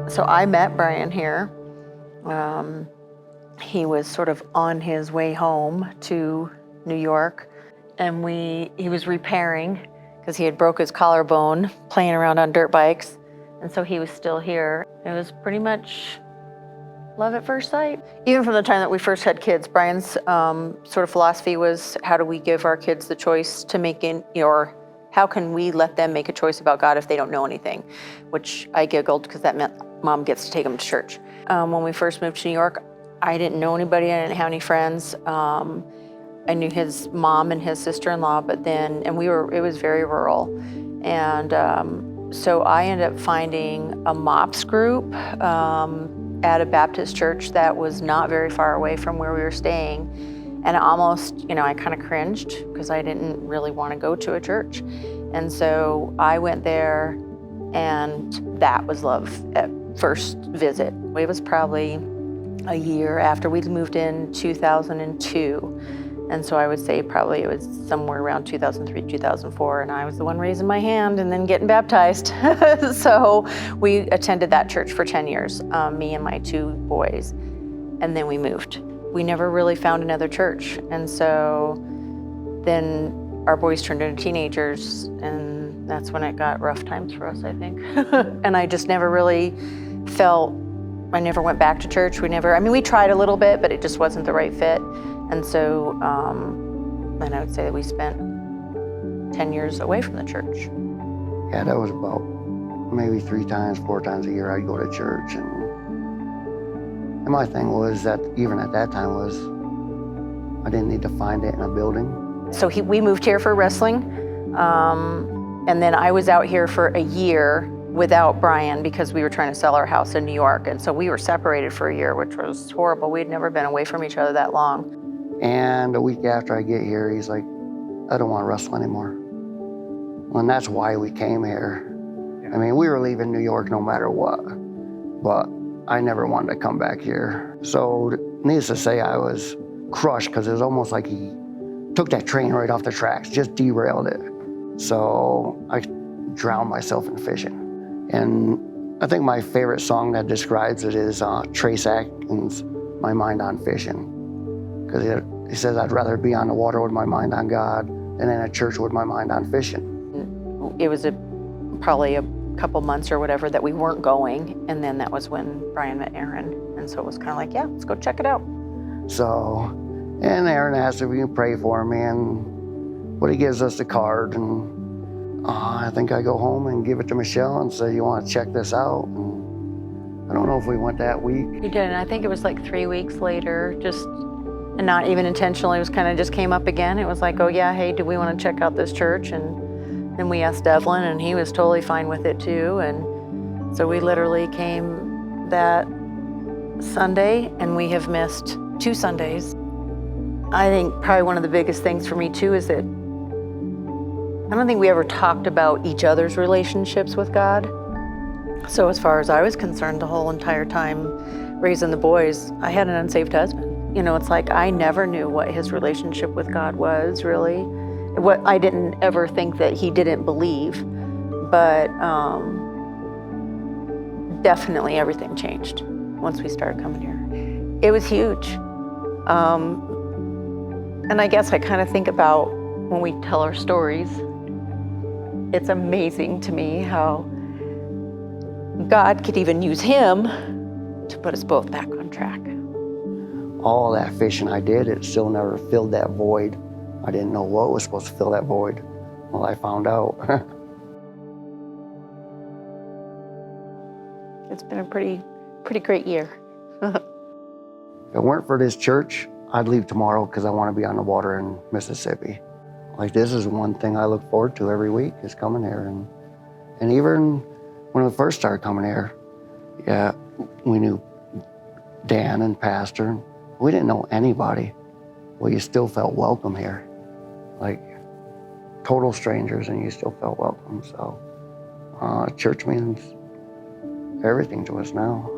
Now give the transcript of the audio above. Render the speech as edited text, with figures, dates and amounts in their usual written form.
So I met Brian here. He was sort of on his way home to New York, and he was repairing because he had broke his collarbone playing around on dirt bikes, and so he was still here. It was pretty much love at first sight. Even from the time that we first had kids, Brian's sort of philosophy was, how do we give our kids the choice to make or how can we let them make a choice about God if they don't know anything? Which I giggled because that meant mom gets to take them to church. When we first moved to New York, I didn't know anybody, I didn't have any friends. I knew his mom and his sister-in-law, and it was very rural. And so I ended up finding a MOPS group at a Baptist church that was not very far away from where we were staying. And I kind of cringed because I didn't really want to go to a church. And so I went there, and that was love at first visit. It was probably a year after we'd moved in 2002. And so I would say probably it was somewhere around 2003, 2004, and I was the one raising my hand and then getting baptized. So we attended that church for 10 years, me and my two boys, and then we moved. We never really found another church. And so then our boys turned into teenagers, and that's when it got rough times for us, I think. And I just never really I never went back to church. We tried a little bit, but it just wasn't the right fit. And so then I would say that we spent 10 years away from the church. Yeah, that was about maybe 3 times, 4 times a year I'd go to church. And my thing was that even at that time I didn't need to find it in a building. So we moved here for wrestling. And then I was out here for a year without Brian because we were trying to sell our house in New York. And so we were separated for a year, which was horrible. We'd never been away from each other that long. And a week after I get here, he's like, I don't want to wrestle anymore. And that's why we came here. I mean, we were leaving New York no matter what, but I never wanted to come back here. So needless to say, I was crushed because it was almost like he took that train right off the tracks, just derailed it. So I drowned myself in fishing. And I think my favorite song that describes it is Trace Atkins' My Mind on Fishing. Because he says, I'd rather be on the water with my mind on God than in a church with my mind on fishing. It was probably a couple months or whatever that we weren't going. And then that was when Brian met Aaron. And so it was kind of like, yeah, let's go check it out. So, and Aaron asked if we can pray for me, but he gives us the card. And I think I go home and give it to Michelle and say, you want to check this out? And I don't know if we went that week. We did, and I think it was like 3 weeks later, and not even intentionally, it was kind of just came up again. It was like, oh yeah, hey, do we want to check out this church? And then we asked Devlin, and he was totally fine with it too. And so we literally came that Sunday, and we have missed 2 Sundays. I think probably one of the biggest things for me too is that I don't think we ever talked about each other's relationships with God. So as far as I was concerned, the whole entire time raising the boys, I had an unsaved husband. It's like I never knew what his relationship with God was, really. I didn't ever think that he didn't believe, but definitely everything changed once we started coming here. It was huge. And I guess I kind of think about when we tell our stories, it's amazing to me how God could even use him to put us both back on track. All that fishing I did, it still never filled that void. I didn't know what was supposed to fill that void. Well, I found out. It's been a pretty great year. If it weren't for this church, I'd leave tomorrow because I want to be on the water in Mississippi. Like, this is one thing I look forward to every week, is coming here. And even when we first started coming here, yeah, we knew Dan and Pastor. We didn't know anybody. Well, you still felt welcome here. Like, total strangers, and you still felt welcome. So church means everything to us now.